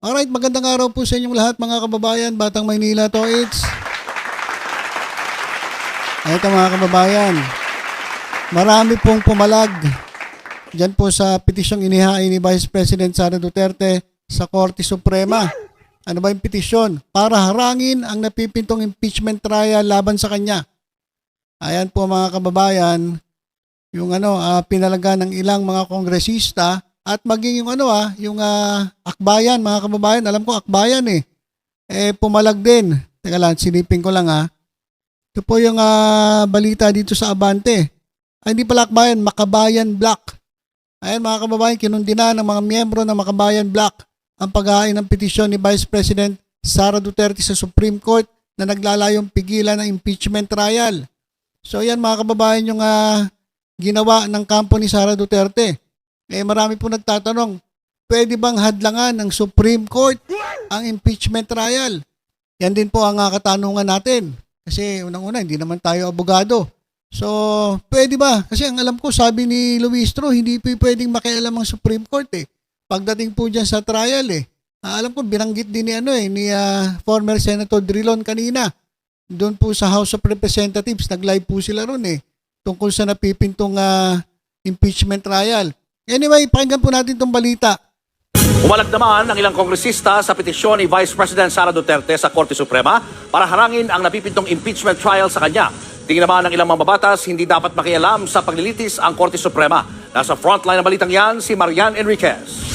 Alright, magandang araw po sa inyong lahat mga kababayan, Batang Maynila to it's. Ito mga kababayan, marami pong pumalag dyan po sa petisyong inihain ni Vice President Sara Duterte sa Korte Suprema. Ano ba yung petisyon? Para harangin ang napipintong impeachment trial laban sa kanya. Ayan po mga kababayan, yung pinalaga ng ilang mga kongresista at maging yung akbayan mga kababayan. Alam ko akbayan pumalag din. Teka lang, silipin ko lang Ito po yung balita dito sa Abante. Ay, hindi pala akbayan, Makabayan Black. Ayan mga kababayan, kinundina ng mga miyembro ng Makabayan Black ang paghahain ng petisyon ni Vice President Sara Duterte sa Supreme Court na naglalayong pigilan ng impeachment trial. So yan mga kababayan yung ginawa ng kampo ni Sara Duterte. Marami po nagtatanong, pwede bang hadlangan ng Supreme Court ang impeachment trial? Yan din po ang katanungan natin. Kasi unang-una, hindi naman tayo abogado. So, pwede ba? Kasi ang alam ko, sabi ni Luistro, hindi po pwedeng makialam ang Supreme Court Pagdating po dyan sa trial alam ko, binanggit din ni former Senator Drilon kanina. Doon po sa House of Representatives, nag-live po sila ron tungkol sa napipintong impeachment trial. Anyway, pakinggan po natin itong balita. Umalag naman ang ilang kongresista sa petisyon ni Vice President Sara Duterte sa Korte Suprema para harangin ang napipintong impeachment trial sa kanya. Tingin naman ng ilang mambabatas, hindi dapat makialam sa paglilitis ang Korte Suprema. Nasa frontline ng balitang yan, si Marian Enriquez.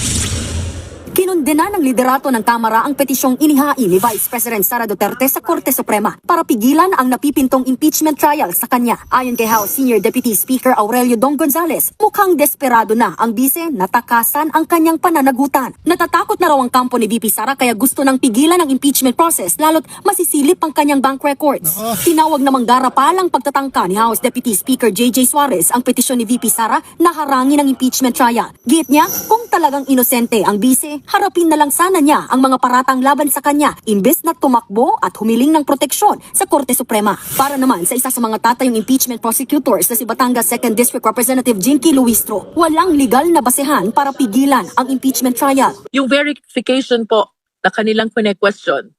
Kinundena ng liderato ng Kamara ang petisyong inihain ni Vice President Sara Duterte sa Korte Suprema para pigilan ang napipintong impeachment trial sa kanya. Ayon kay House Senior Deputy Speaker Aurelio Dong Gonzales, mukhang desperado na ang bise na takasan ang kanyang pananagutan. Natatakot na raw ang kampo ni VP Sara kaya gusto nang pigilan ang impeachment process lalo't masisilip ang kanyang bank records. Tinawag namang garapalang pagtatangka ni House Deputy Speaker JJ Suarez ang petisyon ni VP Sara na harangin ang impeachment trial. Giit niya, kung talagang inosente ang bise, harapin na lang sana niya ang mga paratang laban sa kanya imbes na tumakbo at humiling ng proteksyon sa Korte Suprema. Para naman sa isa sa mga tatayong impeachment prosecutors na si Batangas 2nd District Representative Jinky Luistro, walang legal na basehan para pigilan ang impeachment trial. Yung verification po na kanilang question,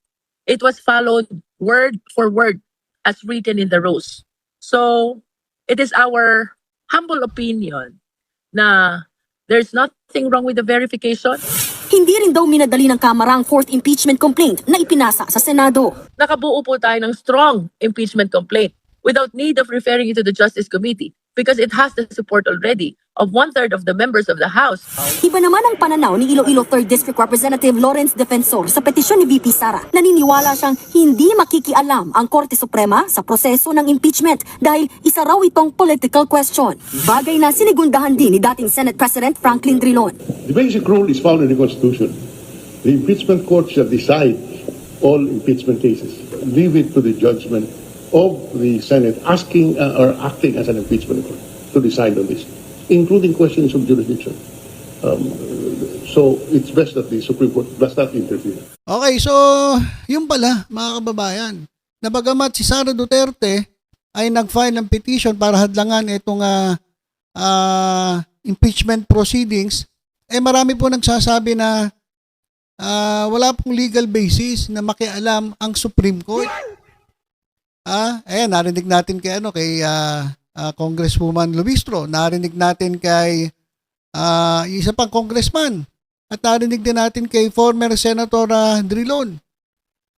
it was followed word for word as written in the rules. So, it is our humble opinion na there's nothing wrong with the verification. Hindi rin daw minadali ng Kamara ang fourth impeachment complaint na ipinasa sa Senado. Nakabuo po tayo ng strong impeachment complaint without need of referring it to the Justice Committee because it has the support already of 1/3 of the members of the House. Iba naman ang pananaw ni Iloilo 3rd District Representative Lawrence Defensor sa petisyon ni VP Sara. Naniniwala siyang hindi makikialam ang Korte Suprema sa proseso ng impeachment dahil isa raw itong political question. Bagay na sinigundahan din ni dating Senate President Franklin Drilon. The basic rule is found in the Constitution. The impeachment court shall decide all impeachment cases. Leave it to the judgment of the Senate asking or acting as an impeachment court to decide on this, including questions of jurisdiction. So it's best that the Supreme Court does not interfere. Okay, so yung pala mga kababayan, na bagamat si Sara Duterte ay nag-file ng petition para hadlangan itong impeachment proceedings, marami po nagsasabi na wala pong legal basis na makialam ang Supreme Court. Ayan, narinig natin kay Congresswoman Luistro, narinig natin kay isa pang congressman, at narinig din natin kay former Senator Drilon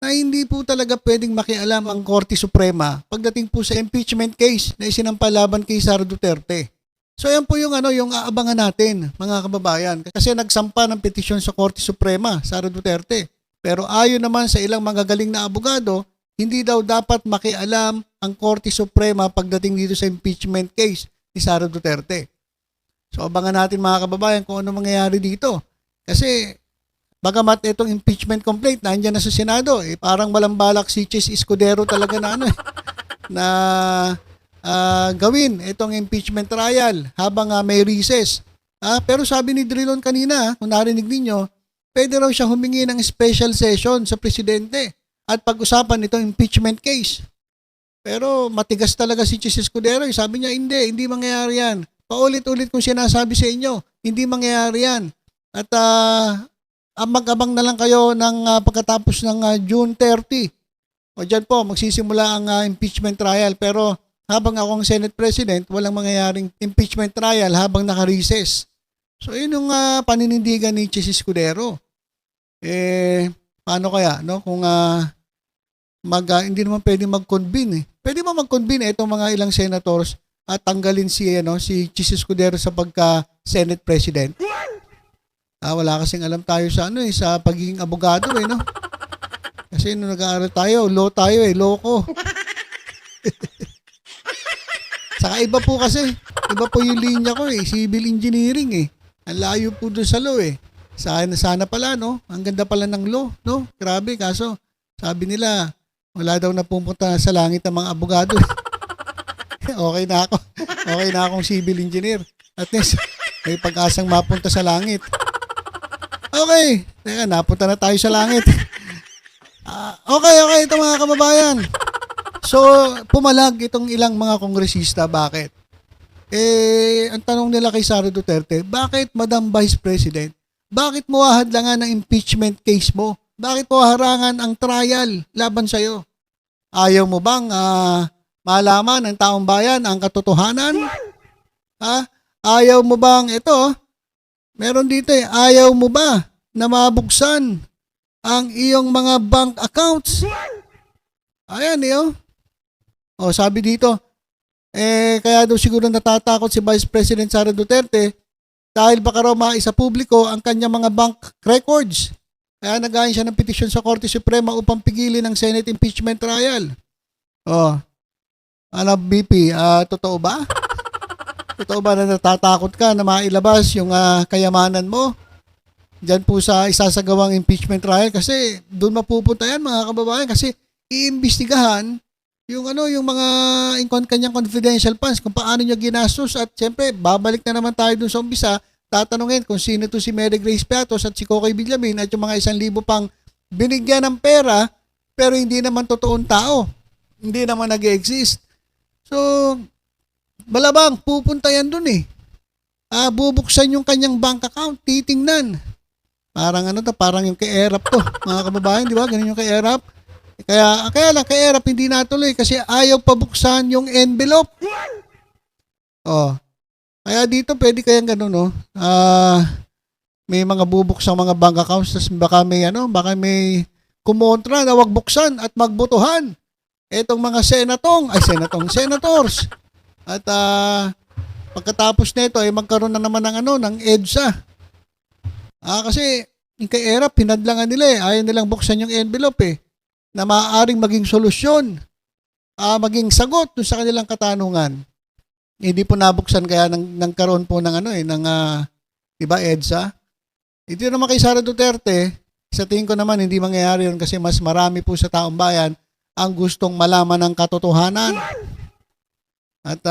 na hindi po talaga pwedeng makialam ang Korte Suprema pagdating po sa impeachment case na isinampa laban kay Sara Duterte. So yan po yung yung aabangan natin mga kababayan, kasi nagsampa ng petisyon sa Korte Suprema Sara Duterte. Pero ayon naman sa ilang mga galing na abogado, hindi daw dapat makialam ang Korte Suprema pagdating dito sa impeachment case ni Sara Duterte. So abangan natin mga kababayan kung ano mangyayari dito. Kasi bagamat itong impeachment complaint nandiyan na sa Senado, parang walang balak si Chis Escudero talaga na na gawin itong impeachment trial habang may recess. Pero sabi ni Drilon kanina, kung narinig ninyo, pwede raw siya humingi ng special session sa presidente at pag-usapan itong impeachment case. Pero matigas talaga si Chis Escudero. Sabi niya, hindi mangyayari yan. Paulit-ulit kong sinasabi sa inyo, hindi mangyayari yan. At mag-abang na lang kayo ng pagkatapos ng June 30. O dyan po, magsisimula ang impeachment trial. Pero habang ako ang Senate President, walang mangyayaring impeachment trial habang naka-recess. So yun yung paninindigan ni Chis Escudero. Paano kaya, no? Kung hindi naman pwede mag-convene. Pwede mo mag-convene itong mga ilang senators at tanggalin si Chis Escudero sa pagka-Senate President. Wala kasing alam tayo sa sa pagiging abogado no. Kasi nung nag-aaral tayo, law tayo loko. Saka iba po kasi, iba po yung linya ko civil engineering Ang layo po doon sa law Sana pala ang ganda pala ng law, no? Grabe, kaso sabi nila, wala daw na pumunta sa langit ang mga abogado. Okay na ako. Okay na akong civil engineer. At least, may pag-asang mapunta sa langit. Okay. Teka, napunta na tayo sa langit. Okay. Ito mga kababayan. So, pumalag itong ilang mga kongresista. Bakit? Ang tanong nila kay Sara Duterte, bakit, Madam Vice President, bakit mo hahadlangan ang impeachment case mo? Bakit mo harangan ang trial laban sa'yo? Ayaw mo bang malaman ng taong bayan ang katotohanan? Ayaw mo bang, meron dito ayaw mo ba na mabuksan ang iyong mga bank accounts? Ayan sabi dito, kaya daw siguro natatakot si Vice President Sara Duterte dahil baka raw maisa publiko ang kanyang mga bank records. Kaya nag-ayon siya ng petisyon sa Korte Suprema upang pigilin ang Senate impeachment trial. BP, totoo ba? Totoo ba na natatakot ka na mailabas yung kayamanan mo dyan po sa isasagawang impeachment trial? Kasi doon mapupunta yan mga kababayan kasi iimbestigahan yung mga kanyang confidential funds kung paano niya ginastos at siyempre babalik na naman tayo doon sa umpisa, tatanungin kung sino to si Mary Grace Piatos at si Cocoy Villamin at yung mga 1,000 pang binigyan ng pera pero hindi naman totoong tao, hindi naman nag-exist. So balabang pupunta yan doon bubuksan yung kanyang bank account, titingnan. Parang parang yung kay Erap to mga kababayan, di ba? Ganun yung kay Erap. Kaya lang kay Erap hindi natuloy kasi ayaw pabuksan yung envelope. Kaya dito pwede kayang ganun may mga bubuksang mga bank accounts tas baka may kumontra na wag buksan at magbotohan etong mga senators. At pagkatapos nito ay magkaroon na naman ng EDSA. Kasi yung kay Erap pinadlangan nila ayaw nilang buksan yung envelope na maaaring maging solusyon, maging sagot dun sa kanilang katanungan. Hindi po nabuksan kaya nagkaroon po ng EDSA. Ito naman kay Sara Duterte, sa tingin ko naman hindi mangyayari yun kasi mas marami po sa taong bayan ang gustong malaman ng katotohanan. At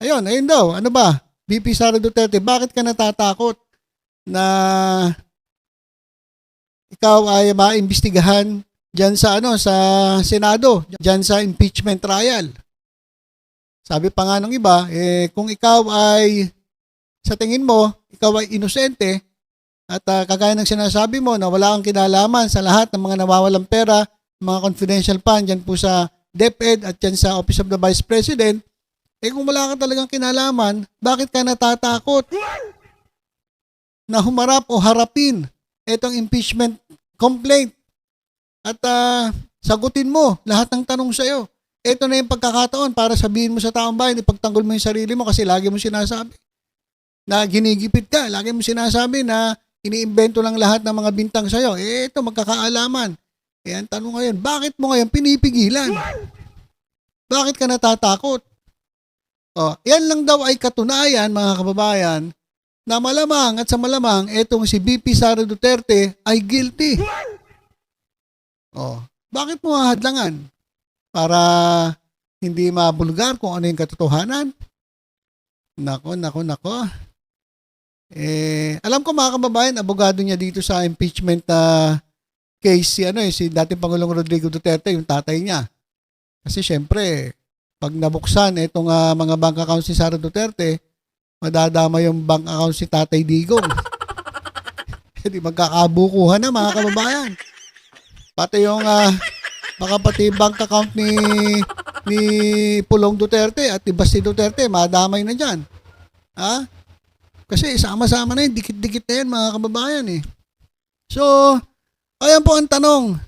ayun daw, ano ba? VP Sara Duterte, bakit ka natatakot na ikaw ay maimbestigahan diyan sa sa Senado, diyan sa impeachment trial? Sabi pa nga ng iba, kung ikaw ay sa tingin mo, ikaw ay inosente at kagaya ng sinasabi mo na wala kang kinalaman sa lahat ng mga nawawalang pera, mga confidential fund diyan po sa DepEd at diyan sa Office of the Vice President, kung wala ka talagang kinalaman, bakit ka natatakot na humarap o harapin itong impeachment complaint at sagutin mo lahat ng tanong sa iyo? Ito na yung pagkakataon para sabihin mo sa taong bayan, ipagtanggol mo yung sarili mo kasi lagi mo sinasabi na ginigipit ka, lagi mo sinasabi na iniimbento lang lahat ng mga bintang sa iyo. Ito magkakaalaman. Ang tanong ngayon, bakit mo ngayon pinipigilan? Bakit ka natatakot? Yan lang daw ay katunayan mga kababayan na malamang at sa malamang etong si VP Sara Duterte ay guilty. Bakit mo hahadlangan? Para hindi mabulgar kung ano yung katotohanan? Nako. Alam ko mga kababayan, abogado niya dito sa impeachment case si dating Pangulong Rodrigo Duterte, yung tatay niya. Kasi syempre, pag nabuksan itong mga bank accounts ni Sara Duterte, madadama yung bank account si Tatay Digong. Hindi magkakabukuhan na mga kababayan. Pati yung baka pati bank account ni Pulong Duterte at ni Basti Duterte madamay na diyan. Ha? Kasi sama-sama na yun, dikit-dikit na yan mga kababayan eh. So, ayan po ang tanong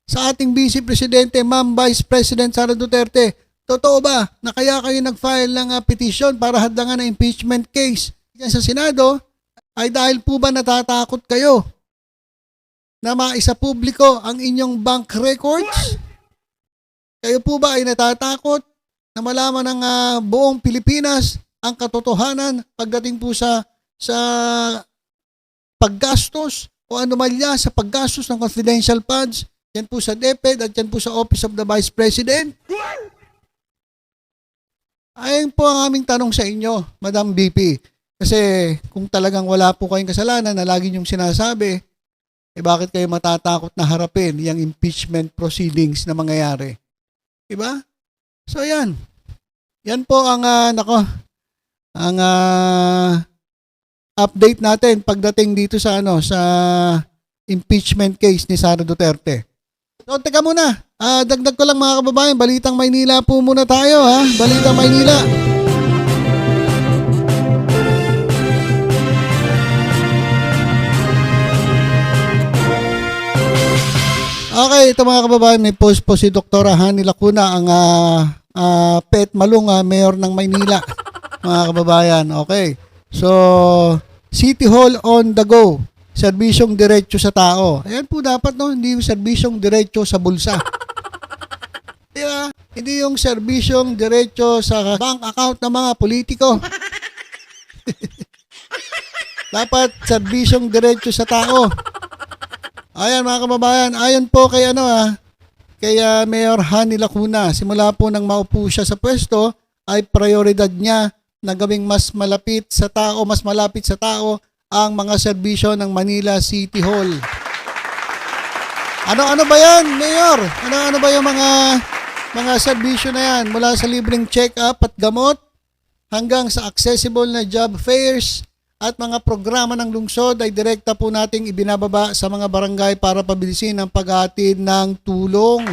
sa ating Vice Presidente, Ma'am Vice President Sara Duterte. Totoo ba na kaya kayo nag-file ng petition para hadlangan ng impeachment case yan sa Senado ay dahil po ba natatakot kayo na maisa-publiko ang inyong bank records? Kayo po ba ay natatakot na malaman ng buong Pilipinas ang katotohanan pagdating po sa paggastos o anomalya sa paggastos ng confidential funds? Yan po sa DepEd at yan po sa Office of the Vice President. Ayun po ang aming tanong sa inyo, Madam VP. Kasi kung talagang wala po kayong kasalanan na lagi niyong sinasabi, bakit kayo matatakot na harapin yung impeachment proceedings na mangyayari? Diba? So yan. Yan po ang update natin pagdating dito sa sa impeachment case ni Sara Duterte. So teka muna. Dagdag ko lang mga kababayan, Balitang Maynila po muna tayo ha. Balitang Maynila. Okay, ito mga kababayan, may post po si Dr. Hani Lacuna, ang Pet Malung, mayor ng Maynila. Mga kababayan, okay. So, City Hall on the go. Serbisyong diretso sa tao. Ayan po dapat, no? Hindi yung serbisyong diretso sa bulsa. Diba? Hindi yung serbisyong diretso sa bank account ng mga politiko. Dapat serbisyong diretso sa tao. Ayan mga kababayan, ayon po kay kay Mayor Hani Lacuna, simula po nang maupo siya sa pwesto, ay prioridad niya na gawing mas malapit sa tao ang mga serbisyo ng Manila City Hall. Ano ba yan, Mayor? Ano ba yung mga serbisyo na yan? Mula sa libreng check-up at gamot hanggang sa accessible na job fairs at mga programa ng lungsod ay direkta po nating ibinababa sa mga barangay para pabilisin ang paghatid ng tulong.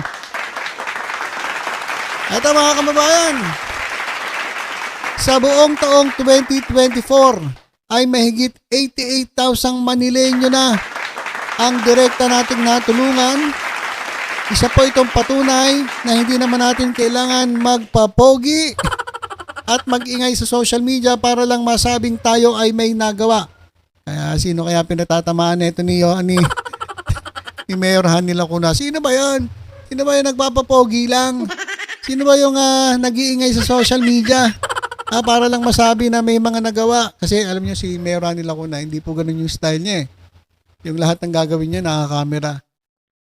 Ito mga kababayan, sa buong taong 2024 ay mahigit 88,000 Manileño na ang direkta nating natulungan. Isa po itong patunay na hindi naman natin kailangan magpapogi at mag-ingay sa social media para lang masabing tayo ay may nagawa. Kaya sino kaya pinatatamaan nito ni Mayor Hani Lacuna? Sino ba yan? Sino ba yung nagpapapogi lang? Sino ba yung nag-iingay sa social media? Para lang masabi na may mga nagawa. Kasi alam niyo si Mayor Hani Lacuna, hindi po ganun yung style niya eh. Yung lahat ng gagawin niya nakakamera.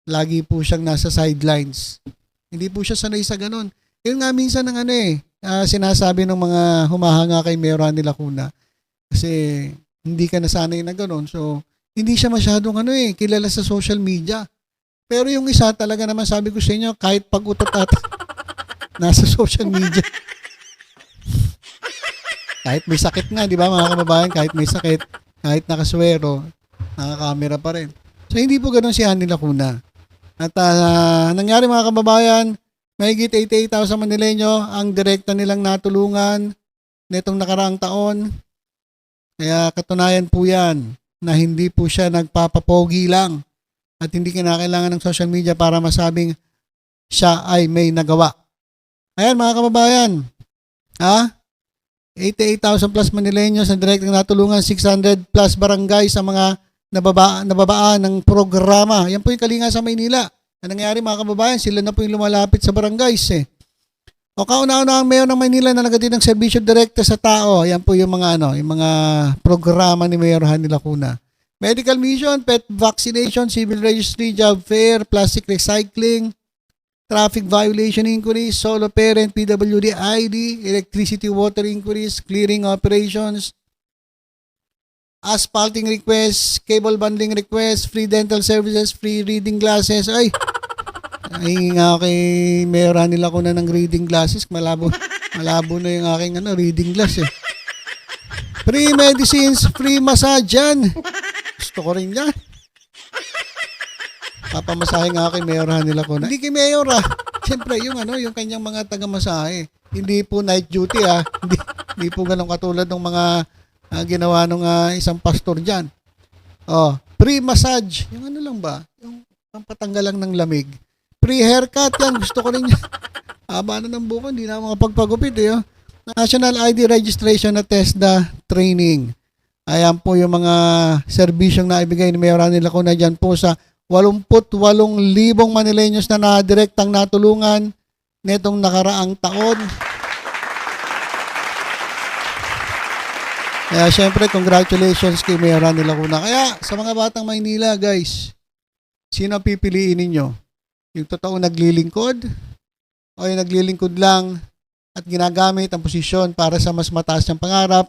Lagi po siyang nasa sidelines. Hindi po siya sanay sa ganun. Yun nga minsan ng sinasabi ng mga humahanga kay Mayor Hani Lacuna. Kasi hindi ka nasanay na ganun. So, hindi siya masyadong kilala sa social media. Pero yung isa talaga naman sabi ko sa inyo, kahit pag-utot at nasa social media. Kahit may sakit nga, di ba mga kababayan? Kahit may sakit, kahit nakaswero, nakakamera pa rin. So, hindi po ganun si Hani Lacuna. At nangyari mga kababayan, mahigit 88,000 Manileño ang direkta nilang natulungan nitong nakaraang taon. Kaya katunayan po yan na hindi po siya nagpapapogi lang at hindi kinakailangan ng social media para masabing siya ay may nagawa. Ayan mga kababayan, 88,000 plus Manileños ang direktang natulungan, 600 plus barangay sa mga nababaan ng programa. Yan po yung Kalinga sa Maynila. Ang nangyari mga kababayan, sila na po yung lumalapit sa barangays eh. O kauna-una ang mayor ng Maynila na nagatid ng serbisyo direkta sa tao. Yan po yung mga yung mga programa ni Mayor Hani Lacuna. Medical mission, pet vaccination, civil registry, job fair, plastic recycling, traffic violation inquiries, solo parent, PWD ID, electricity water inquiries, clearing operations, asphalting requests, cable bundling requests, free dental services, free reading glasses. Ay nga kay Mayor Hani Lacuna ng reading glasses. Malabo na yung aking reading glass eh. Free medicines, free massage yan. Gusto ko rin yan. Papamasahe nga kay Mayor Hani Lacuna. Hindi kay Mayor Siyempre, yung kanyang mga taga-masahe. Hindi po night duty Hindi po ganun katulad ng mga ginawa ng isang pastor dyan. Oh, pre-massage. Yung lang ba? Yung pampatanggal lang ng lamig. Pre-haircut yan. Gusto ko rin yan. Haba na ng buko. Hindi na makapagpagupit National ID registration at TESDA training. Ayan po yung mga serbisyong naibigay ni Mayor Hani Lacuna dyan po sa 88,000 Manileños na direktang natulungan netong nakaraang taon. Kaya syempre, congratulations kay Mayor Hani Lacuna. Kaya sa mga batang Maynila, guys, sino ang pipiliin ninyo? Yung totoong naglilingkod? O yung naglilingkod lang at ginagamit ang posisyon para sa mas mataas niyang pangarap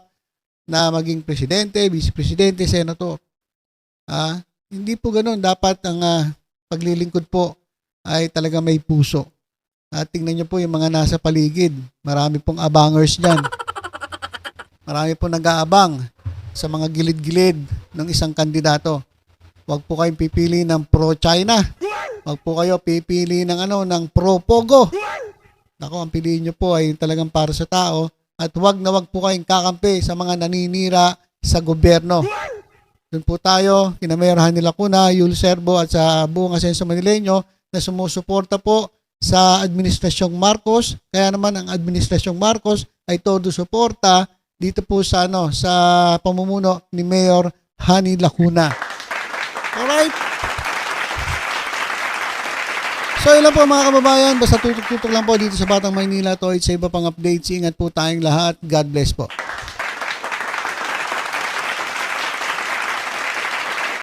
na maging presidente, vice-presidente, senator? Hindi po ganoon. Dapat ang paglilingkod po ay talaga may puso. At tingnan niyo po yung mga nasa paligid. Marami pong abangers dyan. Marami pong nag-aabang sa mga gilid-gilid ng isang kandidato. Huwag po kayong pipili ng pro-China. Huwag po kayo pipili ng ng pro-Pogo. Nako, ang piliin niyo po ay talagang para sa tao. At huwag po kayong kakampi sa mga naninira sa gobyerno. Doon po tayo, kina Mayor Hani Lacuna, Yul Serbo at sa buong Asenso Manileño na sumusuporta po sa Administrasyong Marcos. Kaya naman ang Administrasyong Marcos ay todo suporta dito po sa sa pamumuno ni Mayor Hani Lacuna. Alright? So ilan po mga kababayan, basta tutok-tutok lang po dito sa Batang Maynila to. Sa iba pang updates, ingat po tayong lahat. God bless po.